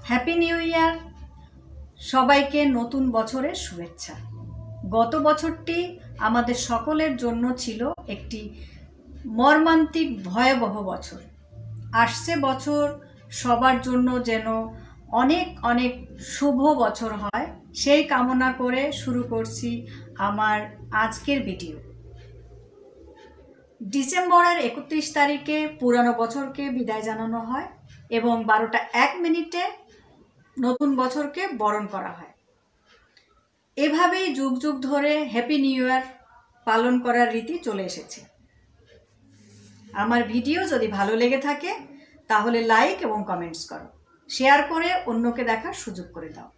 Happy new year. সবাইকে নতুন বছরের শুভেচ্ছা। গত বছরটি আমাদের সকলের জন্য ছিল একটি মর্মান্তিক ভয়াবহ বছর। আসছে বছর সবার জন্য যেন অনেক অনেক শুভ বছর হয়, সেই কামনা করে শুরু করছি আমার আজকের ভিডিও। ডিসেম্বরের 31 তারিখে পুরানো বছরকে বিদায় জানানো হয় এবং 12টা 1 মিনিটে নতুন বছরকে বরণ করা হয়। এভাবেই যুগ যুগ ধরে হ্যাপি নিউ ইয়ার পালন করার রীতি চলে এসেছে। আমার ভিডিও যদি ভালো লেগে থাকে তাহলে লাইক এবং কমেন্টস করো, শেয়ার করে অন্যকে দেখার সুযোগ করে দাও।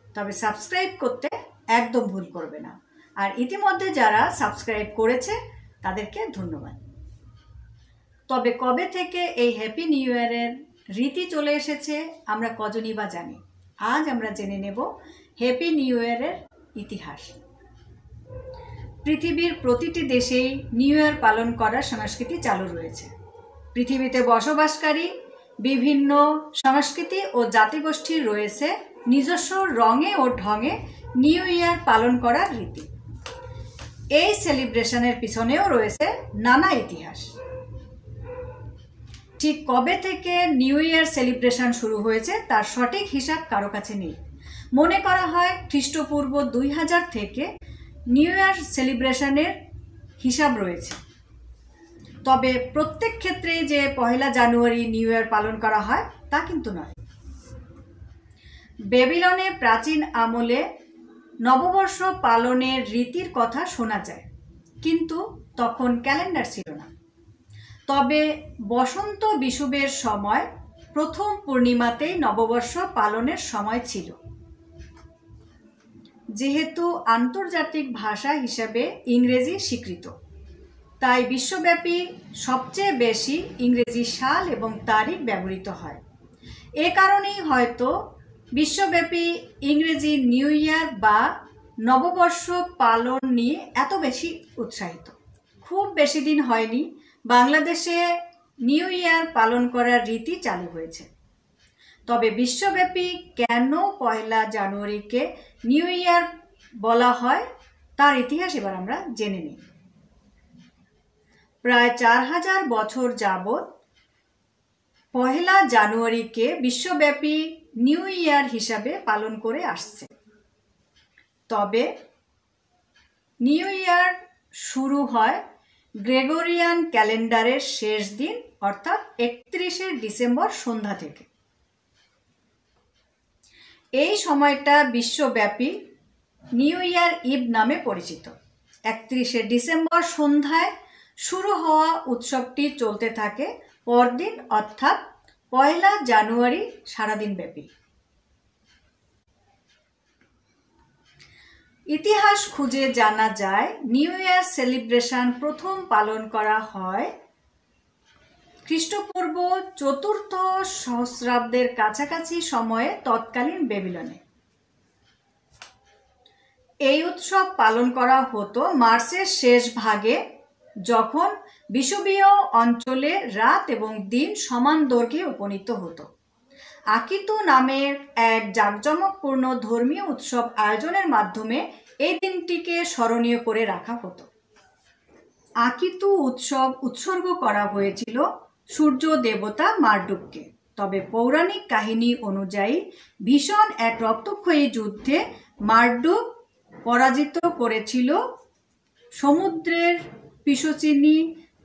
তবে সাবস্ক্রাইব করতে একদম ভুল করবে না। আর ইতিমধ্যে যারা সাবস্ক্রাইব করেছে তাদেরকে ধন্যবাদ। তবে কবে থেকে এই হ্যাপি নিউ ইয়ারের রীতি চলে এসেছে আমরা কজনই বা জানি। আজ আমরা জেনে নেব হ্যাপি নিউ ইয়ারের ইতিহাস। পৃথিবীর প্রতিটি দেশেই নিউ ইয়ার পালন করার সংস্কৃতি চালু রয়েছে। পৃথিবীতে বসবাসকারী বিভিন্ন সংস্কৃতি ও জাতিগোষ্ঠীর রয়েছে নিজস্ব রঙে ও ঢঙে নিউ ইয়ার পালন করার রীতি। এই সেলিব্রেশনের পিছনেও রয়েছে নানা ইতিহাস। ঠিক কবে থেকে নিউ ইয়ার সেলিব্রেশন শুরু হয়েছে তার সঠিক হিসাব কারো কাছে নেই। মনে করা হয় খ্রিস্টপূর্ব 2000 থেকে নিউ ইয়ার সেলিব্রেশনের হিসাব রয়েছে। তবে প্রত্যেক ক্ষেত্রে যে 1 জানুয়ারি নিউ ইয়ার পালন করা হয় তা কিন্তু নয়। বেবিলনে প্রাচীন আমলে নববর্ষ পালনের রীতির কথা শোনা যায়, কিন্তু তখন ক্যালেন্ডার ছিল না। তবে বসন্ত বিষুবের সময় প্রথম পূর্ণিমাতেই নববর্ষ পালনের সময় ছিল। যেহেতু আন্তর্জাতিক ভাষা হিসেবে ইংরেজি স্বীকৃত, তাই বিশ্বব্যাপী সবচেয়ে বেশি ইংরেজি সাল এবং তারিখ ব্যবহৃত হয়। এ কারণেই হয়তো বিশ্বব্যাপী ইংরেজি নিউ ইয়ার বা নববর্ষ পালন নিয়ে এত বেশি উৎসাহিত। খুব বেশি দিন হয়নি বাংলাদেশে নিউ ইয়ার পালন করার রীতি চালু হয়েছে। তবে বিশ্বব্যাপী কেন 1 জানুয়ারিকে নিউ ইয়ার বলা হয় তার ইতিহাস এবার আমরা জেনে নিই। প্রায় 4000 বছর যাবৎ 1 জানুয়ারিকে বিশ্বব্যাপী নিউ ইয়ার হিসাবে পালন করে আসছে। তবে নিউ ইয়ার শুরু হয় গ্রেগরিয়ান ক্যালেন্ডারের শেষ দিন অর্থাৎ 31শে ডিসেম্বর সন্ধ্যা থেকে। এই সময়টা বিশ্বব্যাপী নিউ ইয়ার ইভ নামে পরিচিত। 31শে ডিসেম্বর সন্ধ্যায় শুরু হওয়া উৎসবটি চলতে থাকে পরদিন অর্থাৎ 1 জানুয়ারি সারাদিন ব্যাপী। ইতিহাস খুঁজে জানা যায় নিউ ইয়ার সেলিব্রেশন প্রথম পালন করা হয় খ্রিস্টপূর্ব 4র্থ সহস্রাব্দের কাছাকাছি সময়ে তৎকালীন বেবিলনে। এই উৎসব পালন করা হতো মার্চের শেষ ভাগে, যখন বিষুবীয় অঞ্চলে রাত এবং দিন সমান দৈর্ঘ্যে উপনীত হতো। আকিতু নামের এক জাঁকজমকপূর্ণ ধর্মীয় উৎসব আয়োজনের মাধ্যমে এই দিনটিকে স্মরণীয় করে রাখা হতো। আকিতু উৎসব উৎসর্গ করা হয়েছিল সূর্য দেবতা মার্ডুককে। তবে পৌরাণিক কাহিনী অনুযায়ী ভীষণ এক রক্তক্ষয়ী যুদ্ধে মার্ডুক পরাজিত করেছিল সমুদ্রের পিশচিনী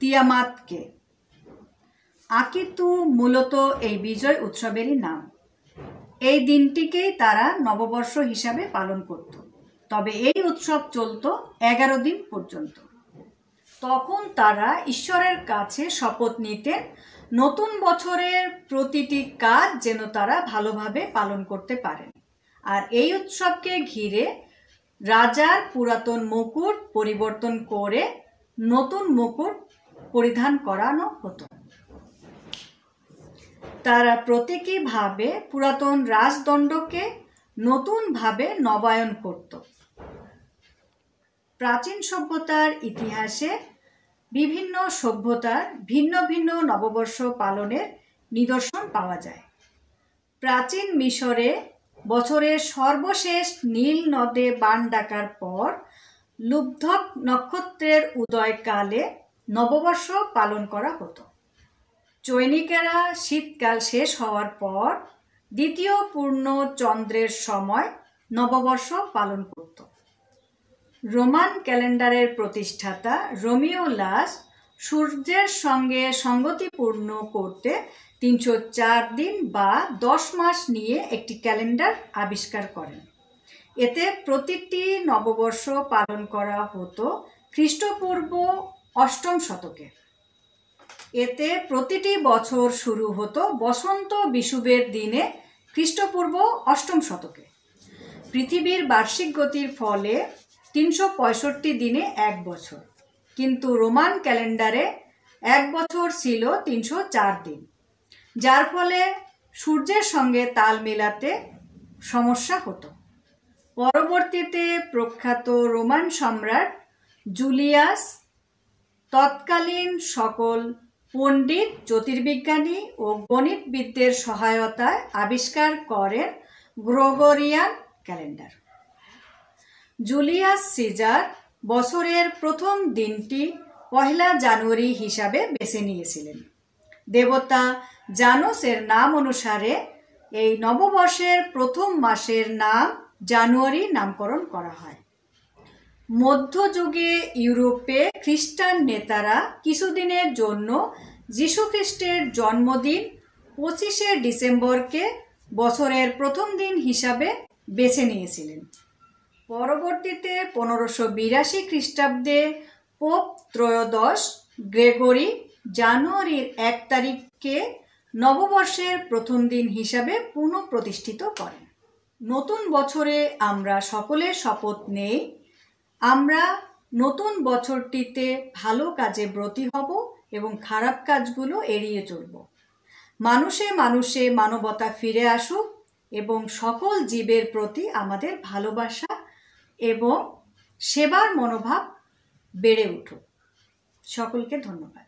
তিয়ামাতকে। আকিতু মূলত এই বিজয় উৎসবেরই নাম। এই দিনটিকেই তারা নববর্ষ হিসাবে পালন করত। তবে এই উৎসব চলত 11 দিন পর্যন্ত। তখন তারা ঈশ্বরের কাছে শপথ নিতেন নতুন বছরের প্রতিটি কাজ যেন তারা ভালোভাবে পালন করতে পারেন। আর এই উৎসবকে ঘিরে রাজার পুরাতন মুকুট পরিবর্তন করে নতুন মুকুট পরিধান করানো হতো। তারা প্রতীকীভাবে পুরাতন রাজদণ্ডকে নতুনভাবে নবায়ন করত। প্রাচীন সভ্যতার ইতিহাসে বিভিন্ন সভ্যতার ভিন্ন ভিন্ন নববর্ষ পালনের নিদর্শন পাওয়া যায়। প্রাচীন মিশরে বছরের সর্বশেষ নীল নদে বান ডাকার পর লুব্ধক নক্ষত্রের উদয়কালে নববর্ষ পালন করা হতো। চৈনিকেরা শীতকাল শেষ হওয়ার পর দ্বিতীয় পূর্ণ চন্দ্রের সময় নববর্ষ পালন করত। রোমান ক্যালেন্ডারের প্রতিষ্ঠাতা রোমিওলাস সূর্যের সঙ্গে সঙ্গতিপূর্ণ করতে 304 দিন বা 10 মাস নিয়ে একটি ক্যালেন্ডার আবিষ্কার করেন। এতে প্রতিটি নববর্ষ পালন করা হতো খ্রিস্টপূর্ব 8ম শতকে। এতে প্রতিটি বছর শুরু হতো বসন্ত বিষুবের দিনে খ্রিস্টপূর্ব 8ম শতকে। পৃথিবীর বার্ষিক গতির ফলে 365 দিনে এক বছর, কিন্তু রোমান ক্যালেন্ডারে এক বছর ছিল 304 দিন, যার ফলে সূর্যের সঙ্গে তাল মেলাতে সমস্যা হতো। পরবর্তীতে প্রখ্যাত রোমান সম্রাট জুলিয়াস তৎকালীন সকল পণ্ডিত, জ্যোতির্বিজ্ঞানী ও গণিতবিদদের সহায়তায় আবিষ্কার করেন গ্রেগরিয়ান ক্যালেন্ডার। জুলিয়াস সিজার বছরের প্রথম দিনটি 1 জানুয়ারি হিসাবে বেছে নিয়েছিলেন। দেবতা জানোসের নাম অনুসারে এই নববর্ষের প্রথম মাসের নাম জানুয়ারি নামকরণ করা হয়। মধ্যযুগে ইউরোপে খ্রিস্টান নেতারা কিছুদিনের জন্য যীশুখ্রিস্টের জন্মদিন 25শে ডিসেম্বরকে বছরের প্রথম দিন হিসাবে বেছে নিয়েছিলেন। পরবর্তীতে 1582 খ্রিস্টাব্দে পোপ ত্রয়োদশ গ্রেগরি জানুয়ারির 1 তারিখকে নববর্ষের প্রথম দিন হিসাবে পুনঃপ্রতিষ্ঠিত করেন। নতুন বছরে আমরা সকলে শপথ নেই আমরা নতুন বছরটিতে ভালো কাজে ব্রতী হব এবং খারাপ কাজগুলো এড়িয়ে চলব। মানুষে মানুষে মানবতা ফিরে আসুক এবং সকল জীবের প্রতি আমাদের ভালোবাসা এবং সেবার মনোভাব বেড়ে উঠুক। সকলকে ধন্যবাদ।